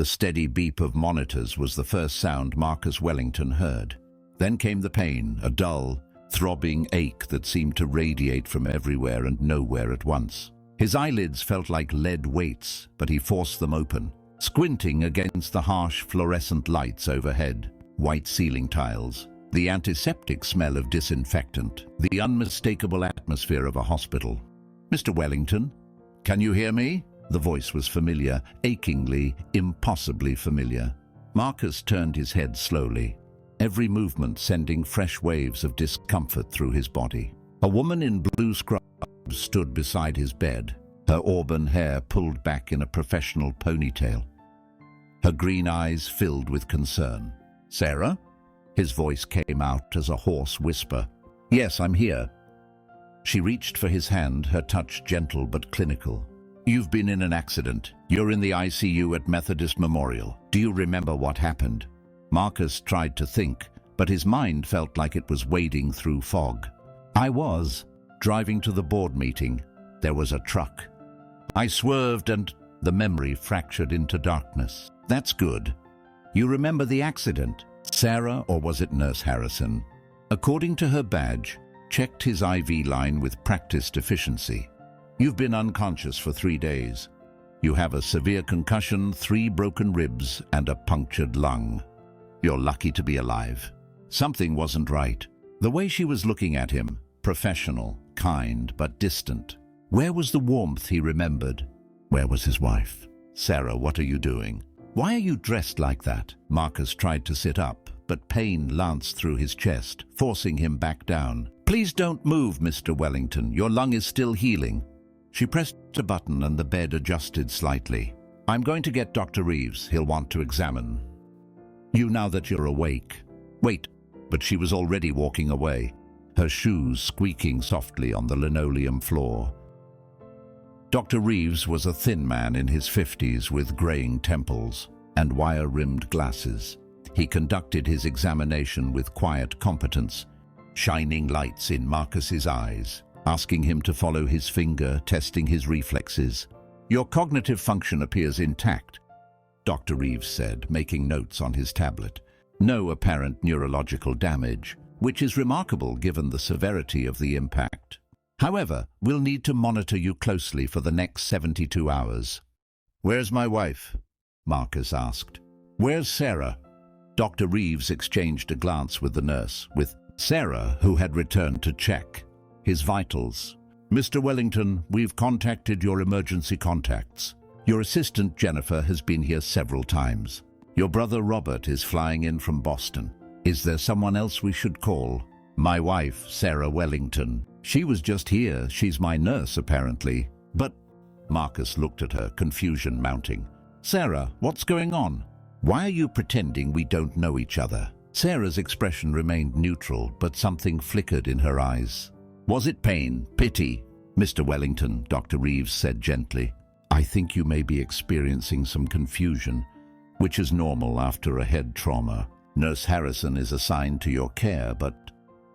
The steady beep of monitors was the first sound Marcus Wellington heard. Then came the pain, a dull, throbbing ache that seemed to radiate from everywhere and nowhere at once. His eyelids felt like lead weights, but he forced them open, squinting against the harsh fluorescent lights overhead, white ceiling tiles, the antiseptic smell of disinfectant, the unmistakable atmosphere of a hospital. "Mr. Wellington, can you hear me?" The voice was familiar, achingly, impossibly familiar. Marcus turned his head slowly, every movement sending fresh waves of discomfort through his body. A woman in blue scrubs stood beside his bed, her auburn hair pulled back in a professional ponytail. Her green eyes filled with concern. "Sarah?" His voice came out as a hoarse whisper. "Yes, I'm here." She reached for his hand, her touch gentle but clinical. "You've been in an accident. You're in the ICU at Methodist Memorial. Do you remember what happened?" Marcus tried to think, but his mind felt like it was wading through fog. "I was driving to the board meeting. There was a truck. I swerved and..." The memory fractured into darkness. "That's good. You remember the accident? Sarah, or was it Nurse Harrison?" According to her badge, checked his IV line with practiced efficiency. "You've been unconscious for 3 days. You have a severe concussion, 3 broken ribs, and a punctured lung. You're lucky to be alive." Something wasn't right. The way she was looking at him, professional, kind, but distant. Where was the warmth he remembered? Where was his wife? "Sarah, what are you doing? Why are you dressed like that?" Marcus tried to sit up, but pain lanced through his chest, forcing him back down. "Please don't move, Mr. Wellington. Your lung is still healing." She pressed a button and the bed adjusted slightly. "I'm going to get Dr. Reeves. He'll want to examine you now that you're awake." "Wait," but she was already walking away, her shoes squeaking softly on the linoleum floor. Dr. Reeves was a thin man in his 50s with graying temples and wire-rimmed glasses. He conducted his examination with quiet competence, shining lights in Marcus's eyes, asking him to follow his finger, testing his reflexes. "Your cognitive function appears intact," Dr. Reeves said, making notes on his tablet. "No apparent neurological damage, which is remarkable given the severity of the impact. However, we'll need to monitor you closely for the next 72 hours. "Where's my wife?" Marcus asked. "Where's Sarah?" Dr. Reeves exchanged a glance with the nurse, with Sarah, who had returned to check his vitals. "Mr. Wellington, we've contacted your emergency contacts. Your assistant Jennifer has been here several times. Your brother Robert is flying in from Boston. Is there someone else we should call?" "My wife, Sarah Wellington. She was just here. She's my nurse, apparently." "But..." Marcus looked at her, confusion mounting. "Sarah, what's going on? Why are you pretending we don't know each other?" Sarah's expression remained neutral, but something flickered in her eyes. "Was it pain? Pity?" "Mr. Wellington," Dr. Reeves said gently, "I think you may be experiencing some confusion, which is normal after a head trauma. Nurse Harrison is assigned to your care, but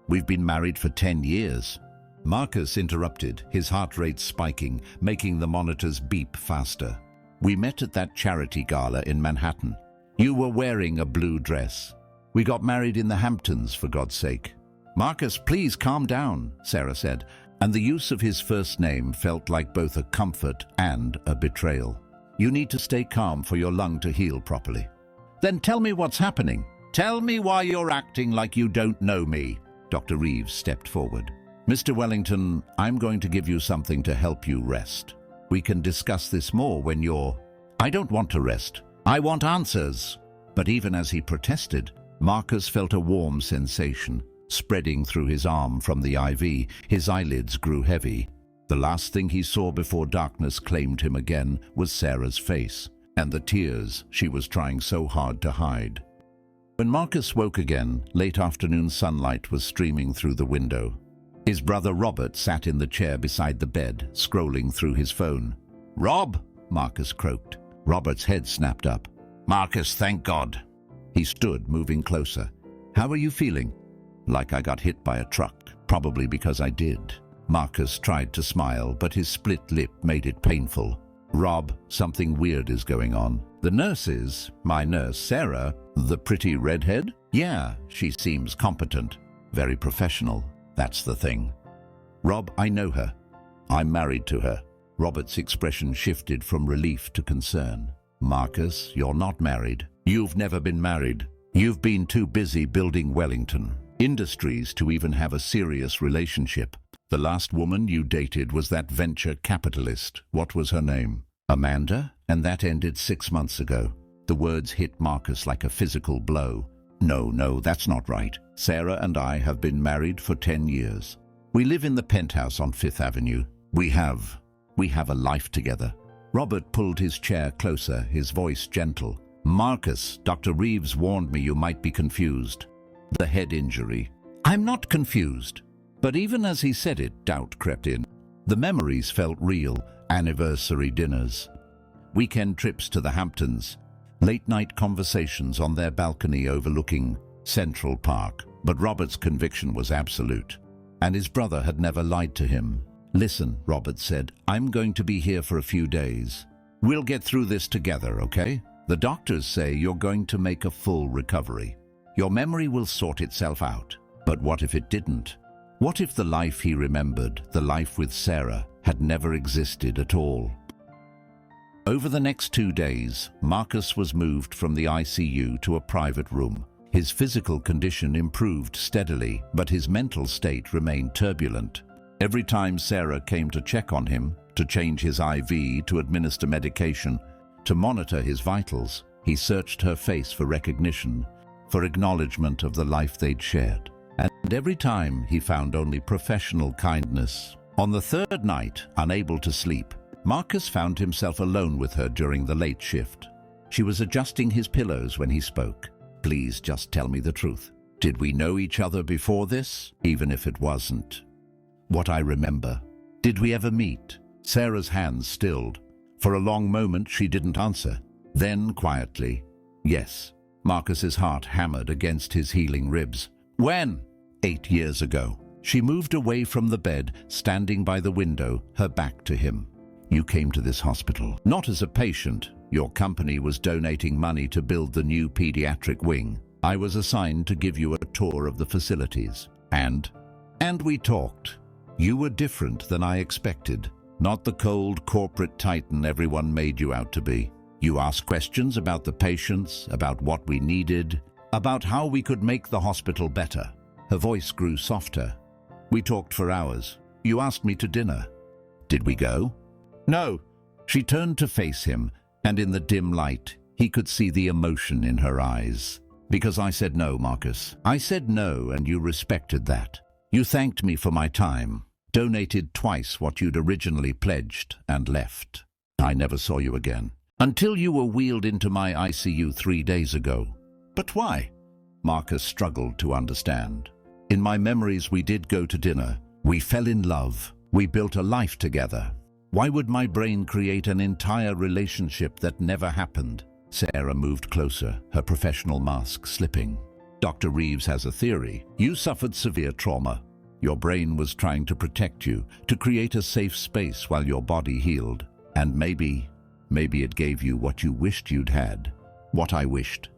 we've been married for 10 years. Marcus interrupted, his heart rate spiking, making the monitors beep faster. "We met at that charity gala in Manhattan. You were wearing a blue dress. We got married in the Hamptons, for God's sake." "Marcus, please calm down," Sarah said, and the use of his first name felt like both a comfort and a betrayal. "You need to stay calm for your lung to heal properly." "Then tell me what's happening. Tell me why you're acting like you don't know me." Dr. Reeves stepped forward. "Mr. Wellington, I'm going to give you something to help you rest. We can discuss this more when you're..." "I don't want to rest. I want answers." But even as he protested, Marcus felt a warm sensation spreading through his arm from the IV. His eyelids grew heavy. The last thing he saw before darkness claimed him again was Sarah's face, and the tears she was trying so hard to hide. When Marcus woke again, late afternoon sunlight was streaming through the window. His brother Robert sat in the chair beside the bed, scrolling through his phone. "Rob!" Marcus croaked. Robert's head snapped up. "Marcus, thank God." He stood, moving closer. "How are you feeling?" "Like I got hit by a truck, probably because I did." Marcus tried to smile, but his split lip made it painful. "Rob, something weird is going on. The nurses, my nurse Sarah, the pretty redhead? Yeah, she seems competent, very professional. That's the thing. Rob, I know her. I'm married to her. Robert's expression shifted from relief to concern. Marcus, you're not married. You've never been married. You've been too busy building Wellington Industries to even have a serious relationship. The last woman you dated was that venture capitalist. What was her name? Amanda? And that ended 6 months ago. The words hit Marcus like a physical blow. No, that's not right. Sarah and I have been married for 10 years. We live in the penthouse on 5th Avenue. We have a life together. Robert pulled his chair closer, his voice gentle. Marcus, Dr. Reeves warned me you might be confused. The head injury. I'm not confused. But even as he said it, doubt crept in. The memories felt real. Anniversary dinners, weekend trips to the Hamptons, late-night conversations on their balcony overlooking Central Park. But Robert's conviction was absolute, and his brother had never lied to him. Listen, Robert said, I'm going to be here for a few days. We'll get through this together, okay? The doctors say you're going to make a full recovery. Your memory will sort itself out. But what if it didn't? What if the life he remembered, the life with Sarah, had never existed at all? Over the next 2 days, Marcus was moved from the ICU to a private room. His physical condition improved steadily, but his mental state remained turbulent. Every time Sarah came to check on him, to change his IV, to administer medication, to monitor his vitals, he searched her face for recognition, for acknowledgement of the life they'd shared. And every time he found only professional kindness. On the third night, unable to sleep, Marcus found himself alone with her during the late shift. She was adjusting his pillows when he spoke. Please just tell me the truth. Did we know each other before this, even if it wasn't what I remember? Did we ever meet? Sarah's hands stilled. For a long moment she didn't answer. Then, quietly, yes. Marcus's heart hammered against his healing ribs. When? 8 years ago. She moved away from the bed, standing by the window, her back to him. You came to this hospital, not as a patient. Your company was donating money to build the new pediatric wing. I was assigned to give you a tour of the facilities. And we talked. You were different than I expected. Not the cold corporate titan everyone made you out to be. You asked questions about the patients, about what we needed, about how we could make the hospital better. Her voice grew softer. We talked for hours. You asked me to dinner. Did we go? No. She turned to face him, and in the dim light, he could see the emotion in her eyes. Because I said no, Marcus. I said no, and you respected that. You thanked me for my time, donated twice what you'd originally pledged, and left. I never saw you again. Until you were wheeled into my ICU 3 days ago. But why? Marcus struggled to understand. In my memories, we did go to dinner. We fell in love. We built a life together. Why would my brain create an entire relationship that never happened? Sarah moved closer, her professional mask slipping. Dr. Reeves has a theory. You suffered severe trauma. Your brain was trying to protect you, to create a safe space while your body healed. And maybe it gave you what you wished you'd had. What I wished.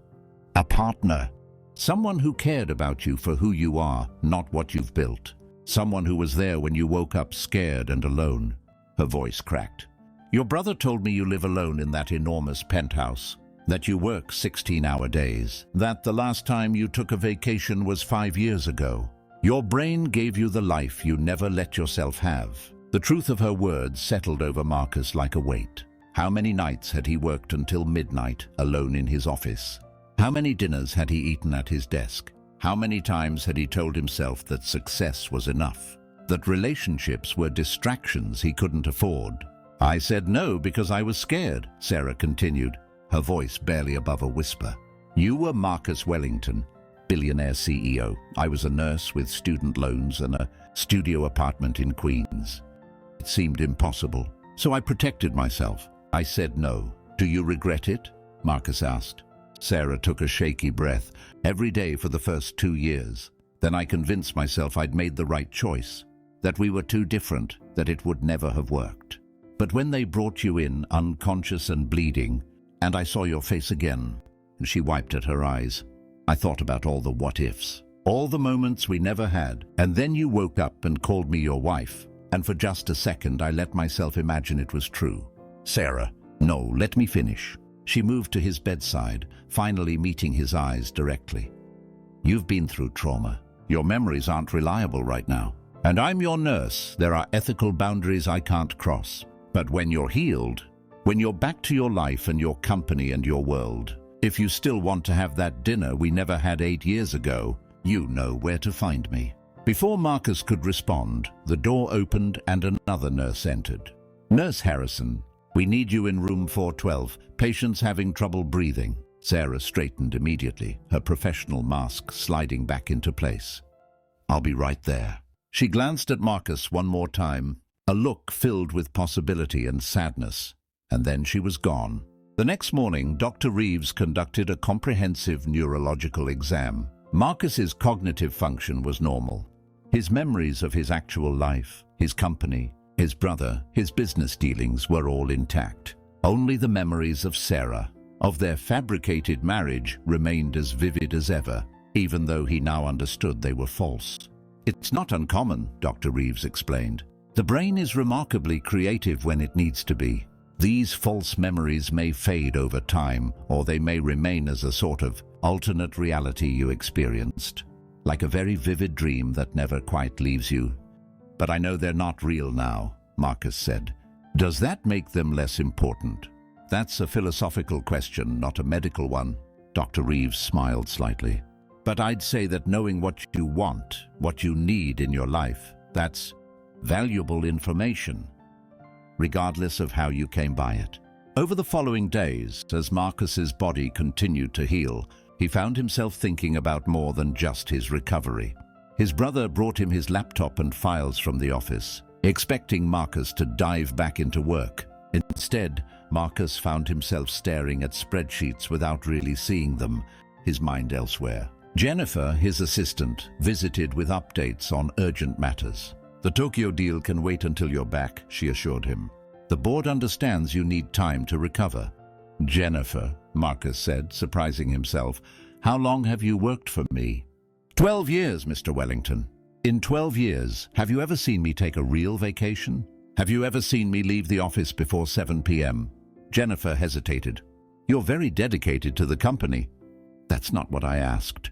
A partner. Someone who cared about you for who you are, not what you've built. Someone who was there when you woke up scared and alone. Her voice cracked. Your brother told me you live alone in that enormous penthouse, that you work 16-hour days, that the last time you took a vacation was 5 years ago. Your brain gave you the life you never let yourself have. The truth of her words settled over Marcus like a weight. How many nights had he worked until midnight, alone in his office? How many dinners had he eaten at his desk? How many times had he told himself that success was enough? That relationships were distractions he couldn't afford? I said no because I was scared, Sarah continued, her voice barely above a whisper. You were Marcus Wellington, Billionaire CEO. I was a nurse with student loans and a studio apartment in Queens. It seemed impossible, so I protected myself. I said no. Do you regret it? Marcus asked. Sarah took a shaky breath. Every day for the first 2 years. Then I convinced myself I'd made the right choice, that we were too different, that it would never have worked. But when they brought you in, unconscious and bleeding, And I saw your face again." She wiped at her eyes. "I thought about all the what-ifs, all the moments we never had, and then you woke up and called me your wife. And for just a second, I let myself imagine it was true." "Sarah, no, let me finish." She moved to his bedside, finally meeting his eyes directly. "You've been through trauma. Your memories aren't reliable right now. And I'm your nurse. There are ethical boundaries I can't cross. But when you're healed, when you're back to your life and your company and your world, if you still want to have that dinner we never had 8 years ago, you know where to find me." Before Marcus could respond, the door opened and another nurse entered. "Nurse Harrison, we need you in room 412. Patient's having trouble breathing." Sarah straightened immediately, her professional mask sliding back into place. "I'll be right there." She glanced at Marcus one more time, a look filled with possibility and sadness, and then she was gone. The next morning, Dr. Reeves conducted a comprehensive neurological exam. Marcus's cognitive function was normal. His memories of his actual life, his company, his brother, his business dealings were all intact. Only the memories of Sarah, of their fabricated marriage, remained as vivid as ever, even though he now understood they were false. "It's not uncommon," Dr. Reeves explained. "The brain is remarkably creative when it needs to be. These false memories may fade over time, or they may remain as a sort of alternate reality you experienced, like a very vivid dream that never quite leaves you. But I know they're not real now," Marcus said. "Does that make them less important?" "That's a philosophical question, not a medical one." Dr. Reeves smiled slightly. "But I'd say that knowing what you want, what you need in your life, that's valuable information, regardless of how you came by it." Over the following days, as Marcus's body continued to heal, he found himself thinking about more than just his recovery. His brother brought him his laptop and files from the office, expecting Marcus to dive back into work. Instead, Marcus found himself staring at spreadsheets without really seeing them, his mind elsewhere. Jennifer, his assistant, visited with updates on urgent matters. "The Tokyo deal can wait until you're back," she assured him. "The board understands you need time to recover." "Jennifer," Marcus said, surprising himself, "how long have you worked for me?" 12 years, Mr. Wellington. In 12 years, have you ever seen me take a real vacation? Have you ever seen me leave the office before 7 p.m.? Jennifer hesitated. "You're very dedicated to the company." "That's not what I asked."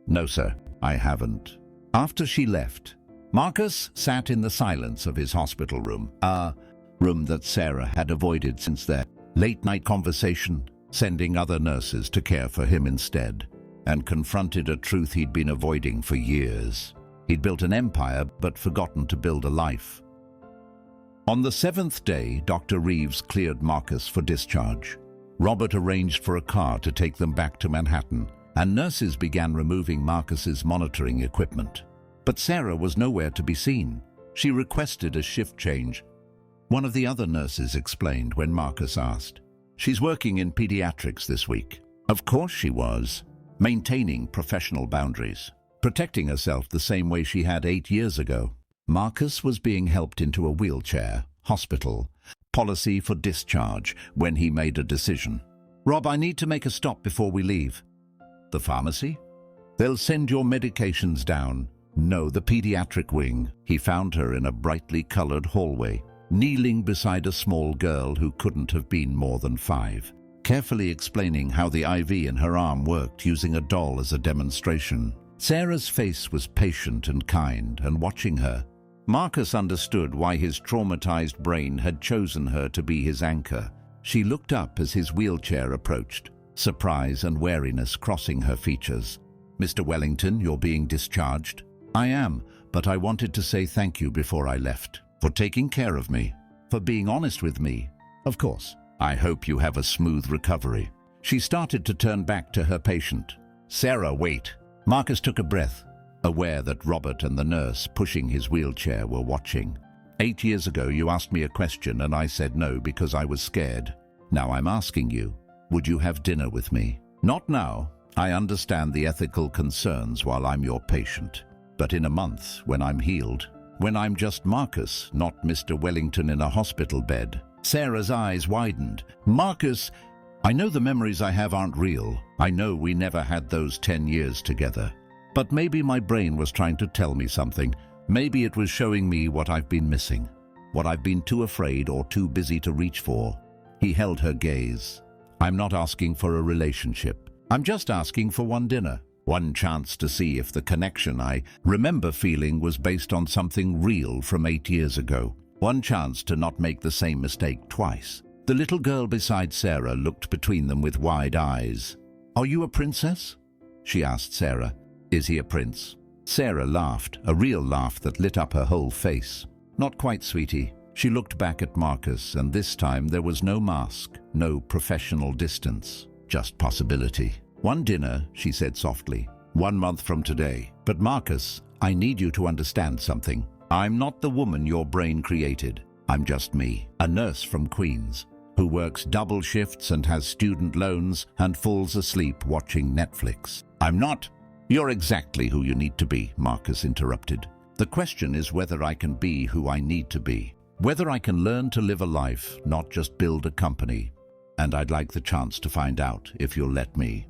"No, sir, I haven't." After she left, Marcus sat in the silence of his hospital room, a room that Sarah had avoided since their late-night conversation, sending other nurses to care for him instead, and confronted a truth he'd been avoiding for years. He'd built an empire, but forgotten to build a life. On the 7th day, Dr. Reeves cleared Marcus for discharge. Robert arranged for a car to take them back to Manhattan, and nurses began removing Marcus's monitoring equipment. But Sarah was nowhere to be seen. She requested a shift change. One of the other nurses explained when Marcus asked. "She's working in pediatrics this week." Of course she was, maintaining professional boundaries, protecting herself the same way she had 8 years ago. Marcus was being helped into a wheelchair, hospital, policy for discharge, when he made a decision. "Rob, I need to make a stop before we leave." "The pharmacy?" "They'll send your medications down." "No, the pediatric wing." He found her in a brightly colored hallway, kneeling beside a small girl who couldn't have been more than 5, carefully explaining how the IV in her arm worked using a doll as a demonstration. Sarah's face was patient and kind, and watching her, Marcus understood why his traumatized brain had chosen her to be his anchor. She looked up as his wheelchair approached, surprise and wariness crossing her features. "Mr. Wellington, you're being discharged." "I am, but I wanted to say thank you before I left. For taking care of me. For being honest with me. Of course. I hope you have a smooth recovery." She started to turn back to her patient. "Sarah, wait." Marcus took a breath, aware that Robert and the nurse pushing his wheelchair were watching. 8 years ago, you asked me a question and I said no because I was scared. Now I'm asking you, would you have dinner with me? Not now. I understand the ethical concerns while I'm your patient. But in a month, when I'm healed, when I'm just Marcus, not Mr. Wellington in a hospital bed. Sarah's eyes widened. "Marcus, I know the memories I have aren't real. I know we never had those 10 years together. But maybe my brain was trying to tell me something. Maybe it was showing me what I've been missing, what I've been too afraid or too busy to reach for. He held her gaze. I'm not asking for a relationship. I'm just asking for one dinner, one chance to see if the connection I remember feeling was based on something real from 8 years ago. One chance to not make the same mistake twice. The little girl beside Sarah looked between them with wide eyes. Are you a princess? She asked Sarah. Is he a prince? Sarah laughed, a real laugh that lit up her whole face. Not quite, sweetie. She looked back at Marcus, and this time there was no mask, no professional distance, just possibility. One dinner, she said softly. 1 month from today. But Marcus, I need you to understand something. I'm not the woman your brain created. I'm just me, a nurse from Queens, who works double shifts and has student loans and falls asleep watching Netflix. I'm not. You're exactly who you need to be, Marcus interrupted. The question is whether I can be who I need to be. Whether I can learn to live a life, not just build a company. And I'd like the chance to find out, if you'll let me.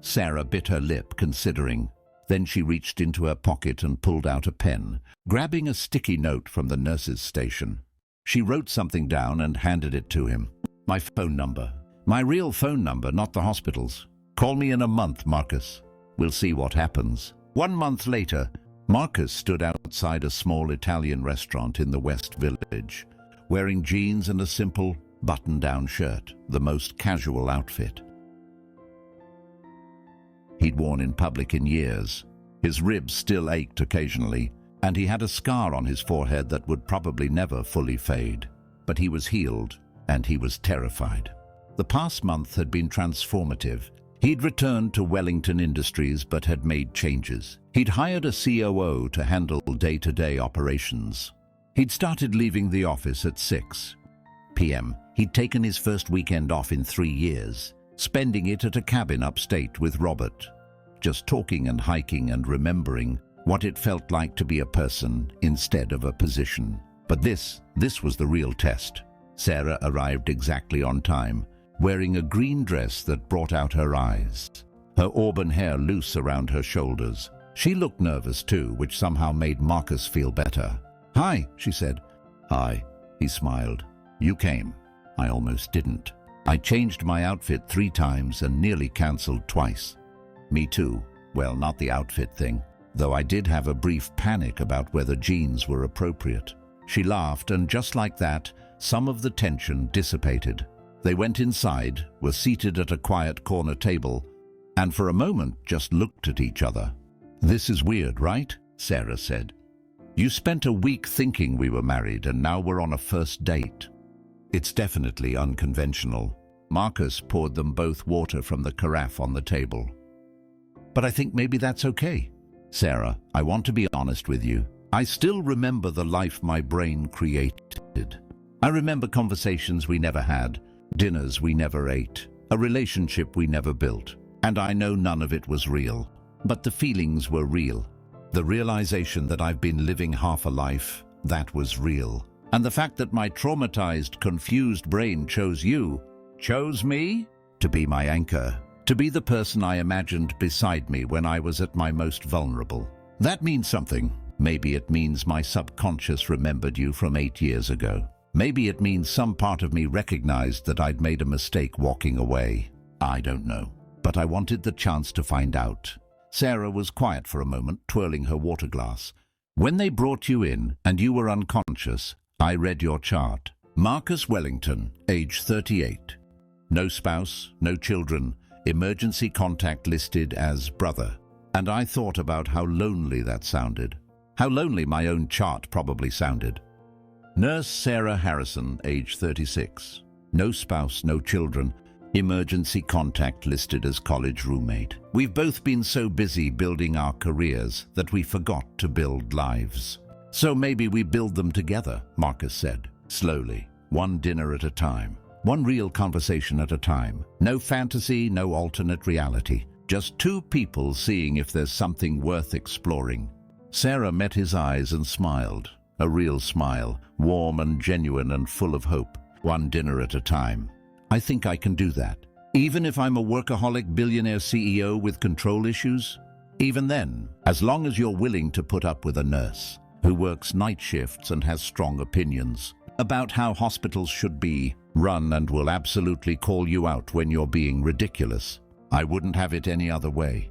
Sarah bit her lip, considering. Then she reached into her pocket and pulled out a pen, grabbing a sticky note from the nurse's station. She wrote something down and handed it to him. My phone number. My real phone number, not the hospital's. Call me in a month, Marcus. We'll see what happens. 1 month later, Marcus stood outside a small Italian restaurant in the West Village, wearing jeans and a simple button-down shirt, the most casual outfit he'd worn in public in years. His ribs still ached occasionally, and he had a scar on his forehead that would probably never fully fade. But he was healed, and he was terrified. The past month had been transformative. He'd returned to Wellington Industries but had made changes. He'd hired a COO to handle day-to-day operations. He'd started leaving the office at 6 p.m. He'd taken his first weekend off in 3 years, spending it at a cabin upstate with Robert, just talking and hiking and remembering what it felt like to be a person instead of a position. But this was the real test. Sarah arrived exactly on time, wearing a green dress that brought out her eyes, her auburn hair loose around her shoulders. She looked nervous too, which somehow made Marcus feel better. Hi, she said. Hi, he smiled. You came. I almost didn't. I changed my outfit 3 times and nearly cancelled twice. Me too. Well, not the outfit thing, though I did have a brief panic about whether jeans were appropriate. She laughed, and just like that, some of the tension dissipated. They went inside, were seated at a quiet corner table, and for a moment just looked at each other. This is weird, right? Sarah said. You spent a week thinking we were married, and now we're on a first date. It's definitely unconventional. Marcus poured them both water from the carafe on the table. But I think maybe that's okay. Sarah, I want to be honest with you. I still remember the life my brain created. I remember conversations we never had, dinners we never ate, a relationship we never built. And I know none of it was real. But the feelings were real. The realization that I've been living half a life, that was real. And the fact that my traumatized, confused brain chose me, to be my anchor, to be the person I imagined beside me when I was at my most vulnerable. That means something. Maybe it means my subconscious remembered you from 8 years ago. Maybe it means some part of me recognized that I'd made a mistake walking away. I don't know. But I wanted the chance to find out. Sarah was quiet for a moment, twirling her water glass. When they brought you in and you were unconscious, I read your chart. Marcus Wellington, age 38. No spouse, no children, emergency contact listed as brother. And I thought about how lonely that sounded. How lonely my own chart probably sounded. Nurse Sarah Harrison, age 36. No spouse, no children, emergency contact listed as college roommate. We've both been so busy building our careers that we forgot to build lives. So maybe we build them together, Marcus said, slowly, one dinner at a time, one real conversation at a time. No fantasy, no alternate reality. Just 2 people seeing if there's something worth exploring. Sarah met his eyes and smiled, a real smile, warm and genuine and full of hope. One dinner at a time. I think I can do that. Even if I'm a workaholic billionaire CEO with control issues? Even then, as long as you're willing to put up with a nurse who works night shifts and has strong opinions about how hospitals should be run and will absolutely call you out when you're being ridiculous. I wouldn't have it any other way.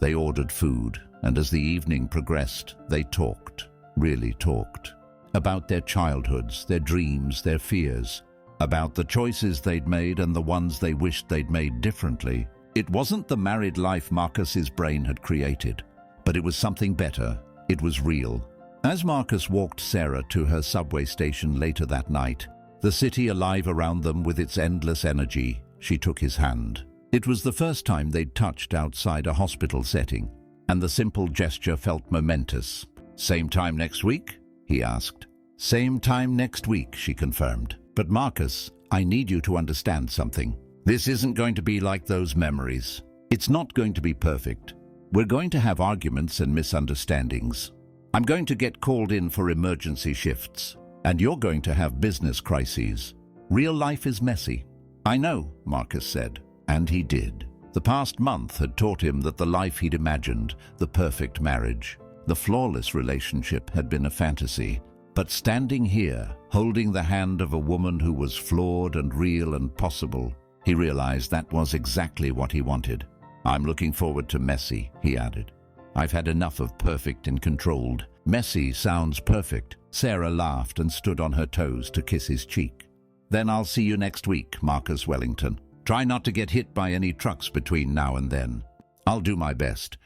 They ordered food, and as the evening progressed, they talked, really talked, about their childhoods, their dreams, their fears, about the choices they'd made and the ones they wished they'd made differently. It wasn't the married life Marcus's brain had created, but it was something better. It was real. As Marcus walked Sarah to her subway station later that night, the city alive around them with its endless energy, she took his hand. It was the first time they'd touched outside a hospital setting, and the simple gesture felt momentous. "Same time next week?" he asked. "Same time next week," she confirmed. "But Marcus, I need you to understand something. This isn't going to be like those memories. It's not going to be perfect. We're going to have arguments and misunderstandings. I'm going to get called in for emergency shifts, and you're going to have business crises. Real life is messy." "I know," Marcus said, and he did. The past month had taught him that the life he'd imagined, the perfect marriage, the flawless relationship, had been a fantasy. But standing here, holding the hand of a woman who was flawed and real and possible, he realized that was exactly what he wanted. "I'm looking forward to messy," he added. "I've had enough of perfect and controlled." "Messy sounds perfect." Sarah laughed and stood on her toes to kiss his cheek. "Then I'll see you next week, Marcus Wellington. Try not to get hit by any trucks between now and then." "I'll do my best."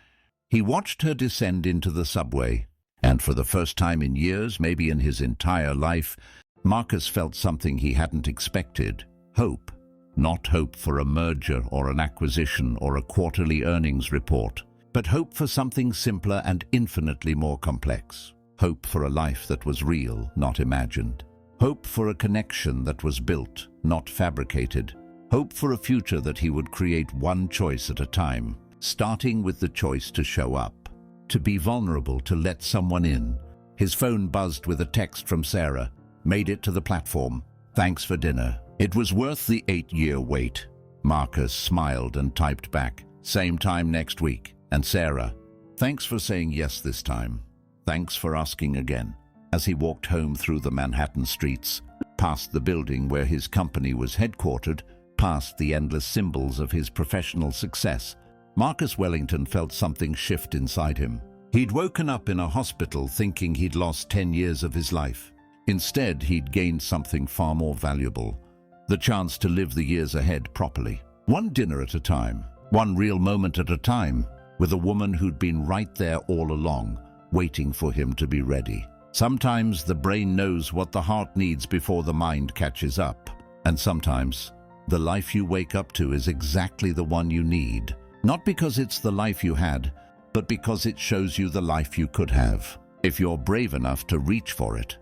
He watched her descend into the subway, and for the first time in years, maybe in his entire life, Marcus felt something he hadn't expected. Hope. Not hope for a merger or an acquisition or a quarterly earnings report, but hope for something simpler and infinitely more complex. Hope for a life that was real, not imagined. Hope for a connection that was built, not fabricated. Hope for a future that he would create one choice at a time, starting with the choice to show up, to be vulnerable, to let someone in. His phone buzzed with a text from Sarah. "Made it to the platform. Thanks for dinner." It was worth the 8-year wait. Marcus smiled and typed back, "Same time next week." And Sarah, "Thanks for saying yes this time. Thanks for asking again." As he walked home through the Manhattan streets, past the building where his company was headquartered, past the endless symbols of his professional success, Marcus Wellington felt something shift inside him. He'd woken up in a hospital thinking he'd lost 10 years of his life. Instead, he'd gained something far more valuable: the chance to live the years ahead properly. One dinner at a time, one real moment at a time, with a woman who'd been right there all along, waiting for him to be ready. Sometimes the brain knows what the heart needs before the mind catches up. And sometimes the life you wake up to is exactly the one you need. Not because it's the life you had, but because it shows you the life you could have, if you're brave enough to reach for it.